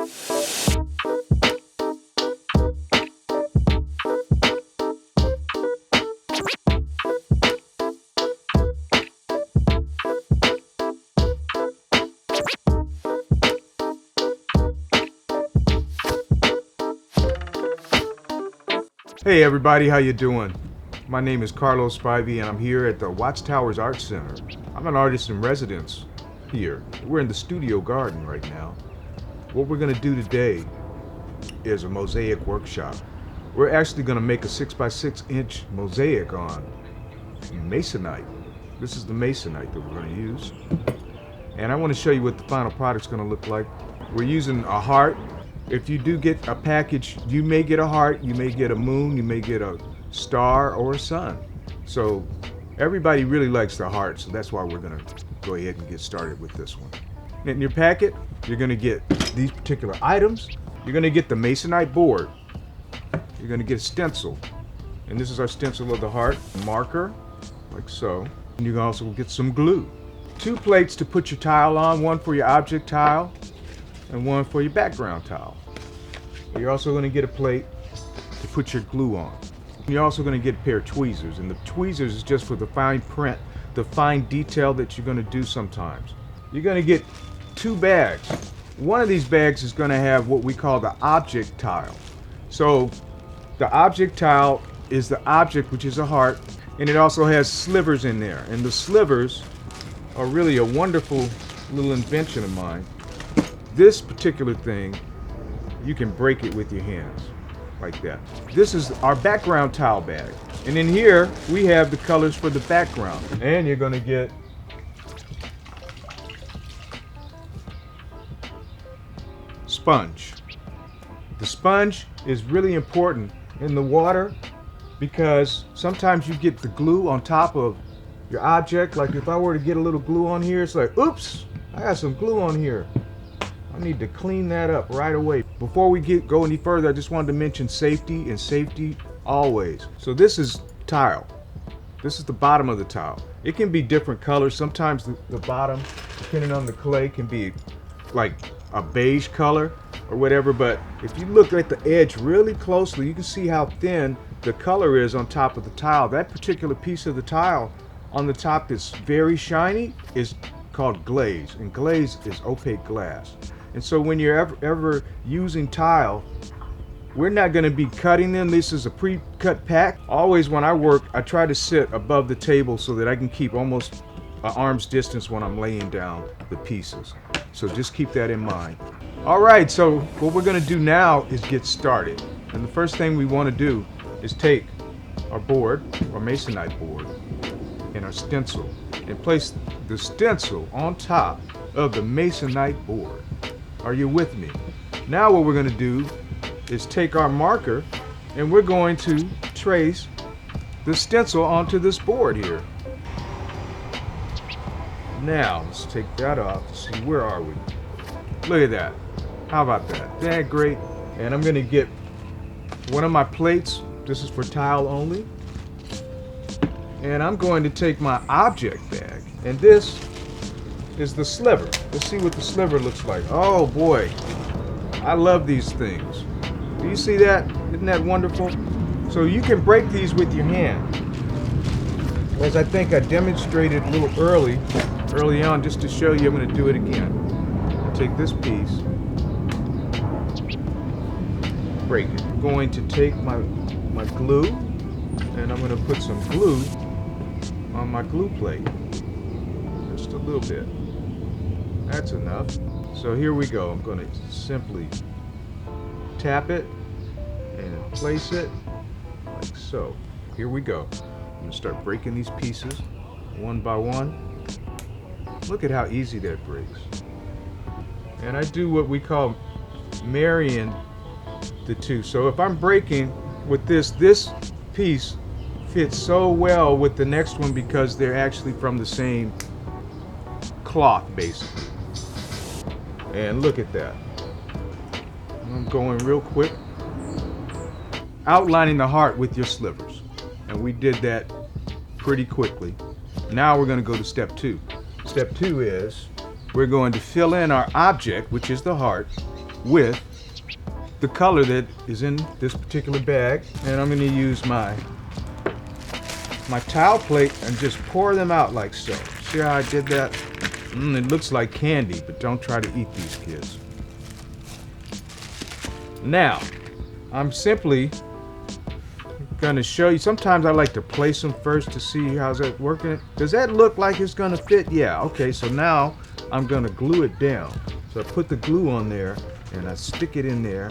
Hey everybody, how you doing? My name is Carlos Spivey and I'm here at the Watchtowers Art Center. I'm an artist in residence here. We're in the studio garden right now. What we're gonna do today is a mosaic workshop. We're actually gonna make a 6x6 inch mosaic on Masonite. This is the Masonite that we're gonna use. And I wanna show you what the final product's gonna look like. We're using a heart. If you do get a package, you may get a heart, you may get a moon, you may get a star or a sun. So everybody really likes the heart, so that's why we're gonna go ahead and get started with this one. In your packet, you're gonna get these particular items. You're gonna get the Masonite board. You're gonna get a stencil. And this is our stencil of the heart, marker, like so. And you can also get some glue. 2 plates to put your tile on, one for your object tile, and one for your background tile. You're also going to get a plate to put your glue on. You're also going to get a pair of tweezers, and the tweezers is just for the fine print, the fine detail that you're going to do sometimes. You're going to get 2 bags. One of these bags is going to have what we call the object tile. So the object tile is the object, which is a heart, and it also has slivers in there, and the slivers are really a wonderful little invention of mine. This particular thing, you can break it with your hands, like that. This is our background tile bag. And in here, we have the colors for the background. And you're gonna get sponge. The sponge is really important in the water because sometimes you get the glue on top of your object. Like if I were to get a little glue on here, it's like, oops, I got some glue on here. I need to clean that up right away. Before we go any further, I just wanted to mention safety, and safety always. So this is tile. This is the bottom of the tile. It can be different colors. Sometimes the bottom, depending on the clay, can be like a beige color or whatever, but if you look at the edge really closely, you can see how thin the color is on top of the tile. That particular piece of the tile on the top that's very shiny is called glaze, and glaze is opaque glass. And so when you're ever using tile, we're not going to be cutting them. This is a pre-cut pack. Always when I work, I try to sit above the table so that I can keep almost an arm's distance when I'm laying down the pieces. So just keep that in mind. All right, so what we're going to do now is get started. And the first thing we want to do is take our board, our Masonite board, and our stencil, and place the stencil on top of the Masonite board. Are you with me? Now what we're going to do is take our marker and we're going to trace the stencil onto this board here. Now let's take that off. Let's see, where are we? Look at that. How about that? Isn't that great? And I'm going to get one of my plates. This is for tile only. And I'm going to take my object bag, and this is the sliver. Let's see what the sliver looks like. Oh boy, I love these things. Do you see that? Isn't that wonderful? So you can break these with your hand, as I think I demonstrated a little early on, just to show you. I'm going to do it again. I'll take this piece, break it. I'm going to take my glue, and I'm going to put some glue on my glue plate. Just a little bit. That's enough. So here we go. I'm going to simply tap it and place it like so. Here we go. I'm going to start breaking these pieces one by one. Look at how easy that breaks. And I do what we call marrying the two. So if I'm breaking with this piece fits so well with the next one because they're actually from the same cloth, basically. And look at that. I'm going real quick, outlining the heart with your slivers, and we did that pretty quickly. Now we're going to go to step 2. Step 2 is we're going to fill in our object, which is the heart, with the color that is in this particular bag. And I'm going to use my tile plate and just pour them out like so. See how I did that? It looks like candy, but don't try to eat these kids. Now, I'm simply going to show you. Sometimes I like to place them first to see how's that working. Does that look like it's going to fit? Yeah, okay, so now I'm going to glue it down. So I put the glue on there and I stick it in there.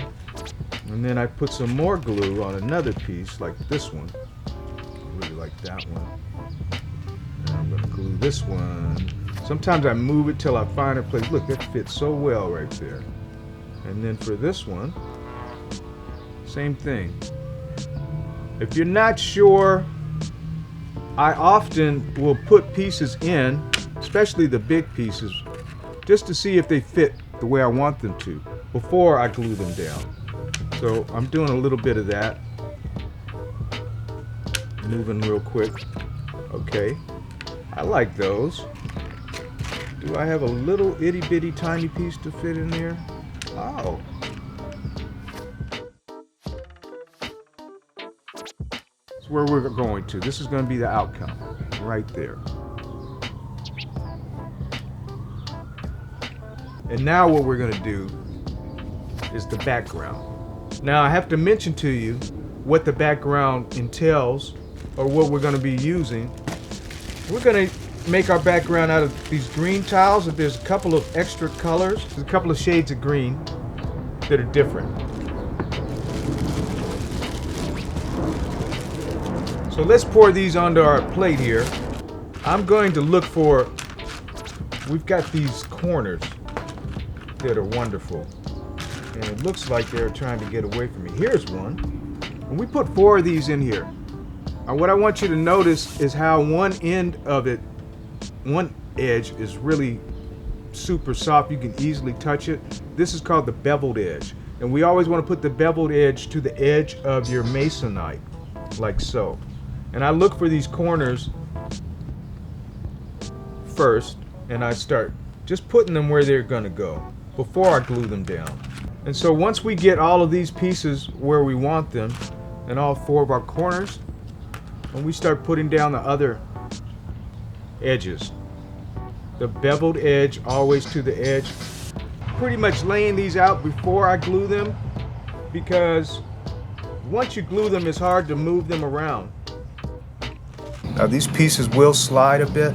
And then I put some more glue on another piece like this one. I really like that one. And I'm going to glue this one. Sometimes I move it till I find a place. Look, that fits so well right there. And then for this one, same thing. If you're not sure, I often will put pieces in, especially the big pieces, just to see if they fit the way I want them to before I glue them down. So I'm doing a little bit of that. Moving real quick. Okay. I like those. Do I have a little itty bitty tiny piece to fit in there? Oh. That's where we're going to. This is going to be the outcome. Right there. And now what we're going to do is the background. Now I have to mention to you what the background entails, or what we're going to be using. We're going to make our background out of these green tiles. If there's a couple of extra colors, there's a couple of shades of green that are different. So let's pour these onto our plate here. I'm going to look for, we've got these corners that are wonderful. And it looks like they're trying to get away from me. Here's one. And we put 4 of these in here. And what I want you to notice is how one end of it, one edge is really super soft. You can easily touch it. This is called the beveled edge. And we always want to put the beveled edge to the edge of your Masonite, like so. And I look for these corners first, and I start just putting them where they're going to go before I glue them down. And so once we get all of these pieces where we want them, and all 4 of our corners, and we start putting down the other edges. The beveled edge always to the edge. Pretty much laying these out before I glue them, because once you glue them, it's hard to move them around. Now these pieces will slide a bit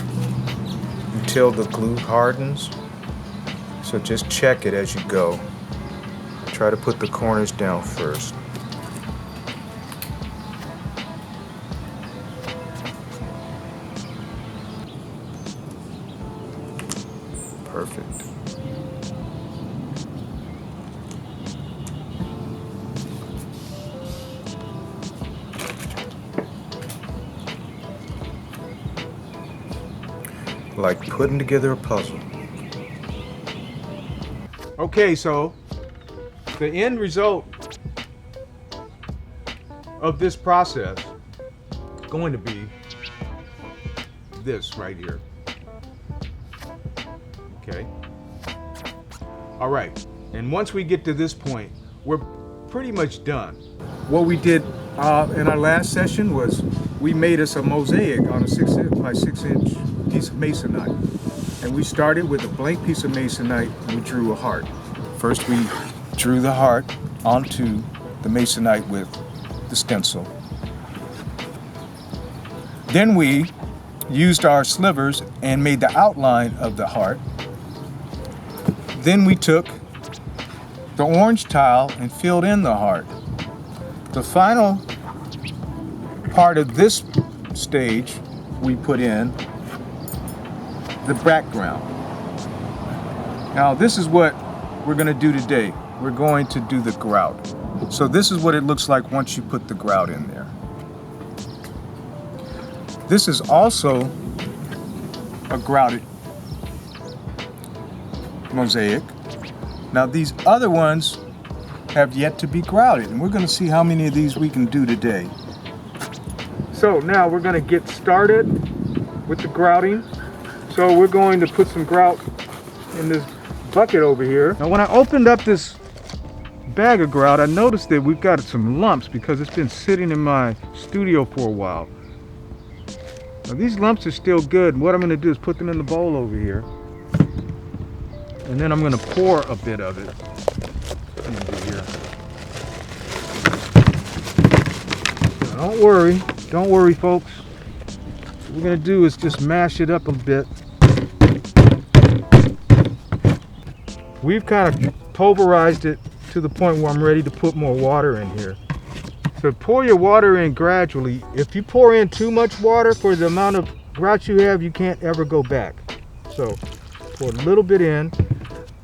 until the glue hardens, so just check it as you go. Try to put the corners down first. Perfect. Like putting together a puzzle. Okay, so the end result of this process is going to be this right here. Okay. All right. And once we get to this point, we're pretty much done. What we did in our last session was we made us a mosaic on a 6 by 6 inch piece of Masonite. And we started with a blank piece of Masonite and we drew a heart. First we drew the heart onto the Masonite with the stencil. Then we used our slivers and made the outline of the heart. Then we took the orange tile and filled in the heart. The final part of this stage, we put in the background. Now this is what we're going to do today. We're going to do the grout. So this is what it looks like once you put the grout in there. This is also a grouted mosaic. Now these other ones have yet to be grouted, and we're going to see how many of these we can do today. So now we're going to get started with the grouting. So we're going to put some grout in this bucket over here. Now when I opened up this bag of grout, I noticed that we've got some lumps because it's been sitting in my studio for a while. Now these lumps are still good. What I'm going to do is put them in the bowl over here. And then I'm going to pour a bit of it into here. Now, don't worry folks. What we're going to do is just mash it up a bit. We've kind of pulverized it to the point where I'm ready to put more water in here. So pour your water in gradually. If you pour in too much water for the amount of grout you have, you can't ever go back. So pour a little bit in.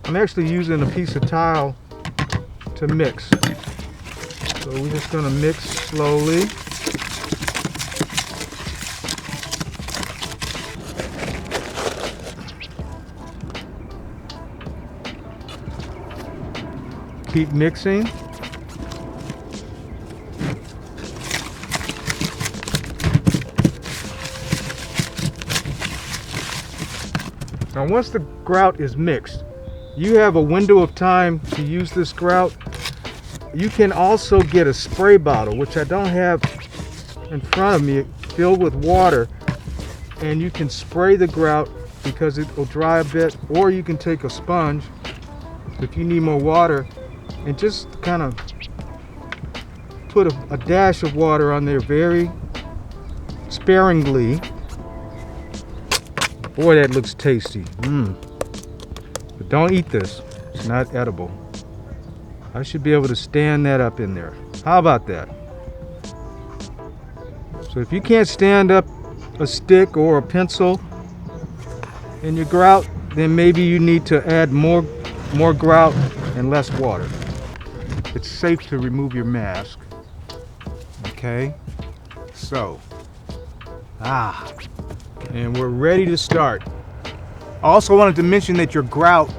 I'm actually using a piece of tile to mix. So we're just going to mix slowly. Keep mixing. Now once the grout is mixed, you have a window of time to use this grout. You can also get a spray bottle, which I don't have in front of me, filled with water, and you can spray the grout because it will dry a bit, or you can take a sponge if you need more water and just kind of put a dash of water on there very sparingly. Boy, that looks tasty. But don't eat this. It's not edible. I should be able to stand that up in there. How about that? So if you can't stand up a stick or a pencil in your grout, then maybe you need to add more grout and less water. It's safe to remove your mask. Okay? So, and we're ready to start. I also wanted to mention that your grout,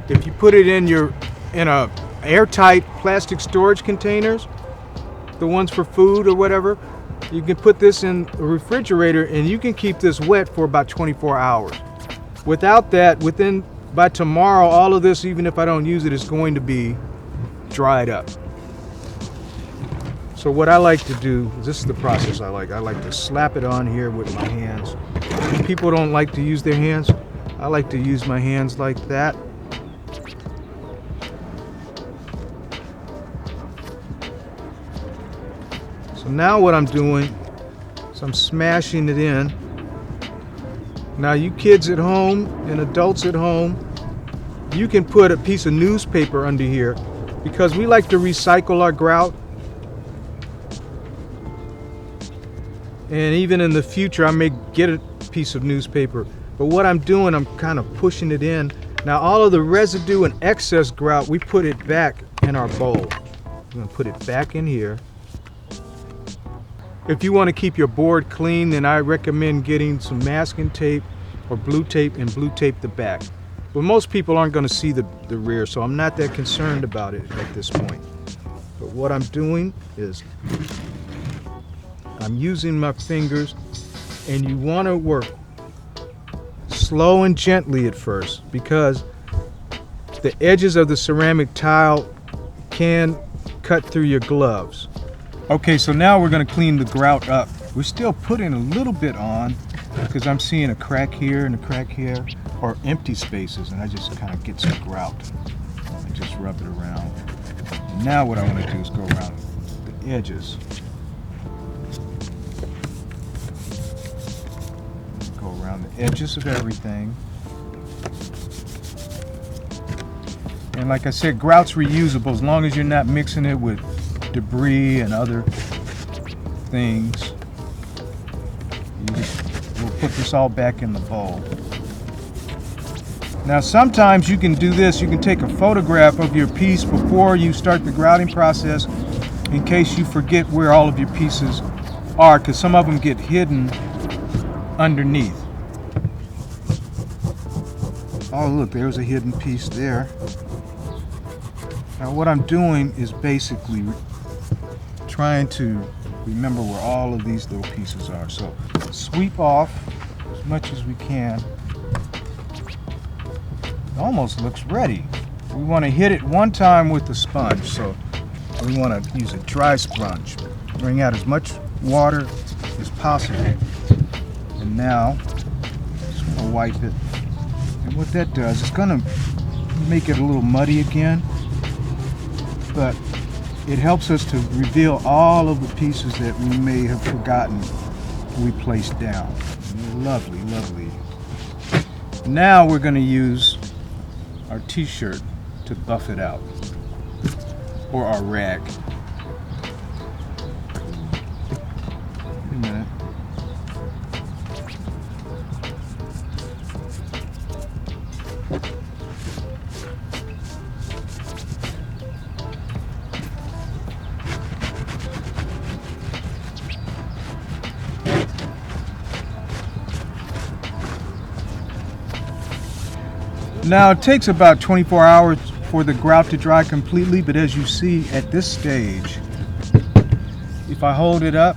if you put it in a airtight plastic storage containers, the ones for food or whatever, you can put this in a refrigerator and you can keep this wet for about 24 hours. Without that, by tomorrow, all of this, even if I don't use it, is going to be dried up. So what I like to do, this is the process I like to slap it on here with my hands. People don't like to use their hands. I like to use my hands like that. So now what I'm doing is I'm smashing it in. Now you kids at home and adults at home, you can put a piece of newspaper under here because we like to recycle our grout. And even in the future, I may get a piece of newspaper. But what I'm doing, I'm kind of pushing it in. Now all of the residue and excess grout, we put it back in our bowl. I'm gonna put it back in here. If you want to keep your board clean, then I recommend getting some masking tape or blue tape and blue tape the back. But most people aren't going to see the rear, so I'm not that concerned about it at this point. But what I'm doing is I'm using my fingers, and you want to work slow and gently at first because the edges of the ceramic tile can cut through your gloves. Okay, so now we're going to clean the grout up. We're still putting a little bit on because I'm seeing a crack here and a crack here, or empty spaces, and I just kind of get some grout and just rub it around. And now what I want to do is go around the edges. Go around the edges of everything. And like I said, grout's reusable as long as you're not mixing it with debris and other things. We'll put this all back in the bowl. Now sometimes you can do this, you can take a photograph of your piece before you start the grouting process in case you forget where all of your pieces are, because some of them get hidden underneath. Oh look, there's a hidden piece there. Now what I'm doing is basically trying to remember where all of these little pieces are. So sweep off as much as we can. It almost looks ready. we want to hit it one time with the sponge. So we want to use a dry sponge. Bring out as much water as possible. And now, just want to wipe it. And what that does, it's going to make it a little muddy again. But it helps us to reveal all of the pieces that we may have forgotten we placed down. Lovely, lovely. Now we're going to use our t-shirt to buff it out, or our rag. Wait a minute. Now it takes about 24 hours for the grout to dry completely, but as you see at this stage, if I hold it up,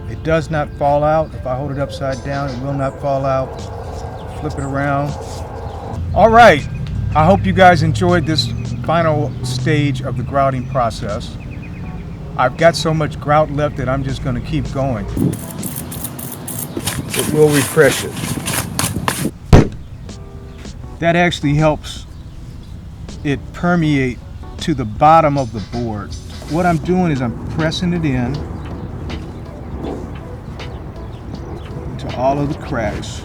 it does not fall out. If I hold it upside down, it will not fall out. Flip it around. All right, I hope you guys enjoyed this final stage of the grouting process. I've got so much grout left that I'm just going to keep going. It will refresh it. That actually helps it permeate to the bottom of the board. What I'm doing is I'm pressing it in to all of the cracks.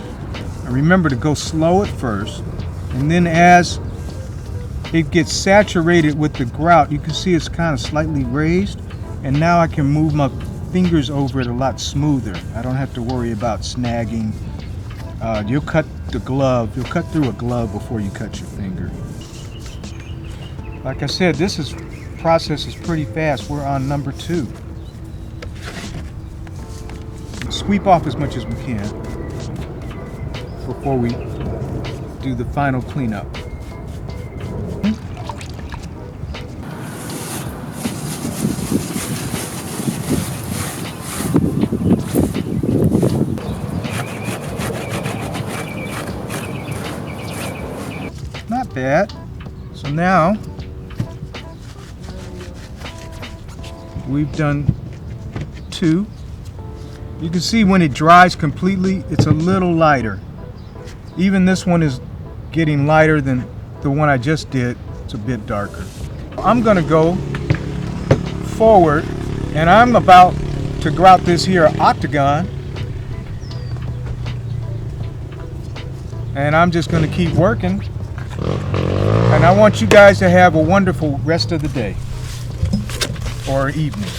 And remember to go slow at first, and then as it gets saturated with the grout, you can see it's kind of slightly raised, and now I can move my fingers over it a lot smoother. I don't have to worry about snagging. You'll cut the glove, you'll cut through a glove before you cut your finger. Like I said, this process is pretty fast. We're on number 2. Sweep off as much as we can before we do the final cleanup. Not bad. So now we've done 2. You can see when it dries completely, it's a little lighter. Even this one is getting lighter than the one I just did. It's a bit darker. I'm going to go forward, and I'm about to grout this here octagon. And I'm just going to keep working. And I want you guys to have a wonderful rest of the day or evening.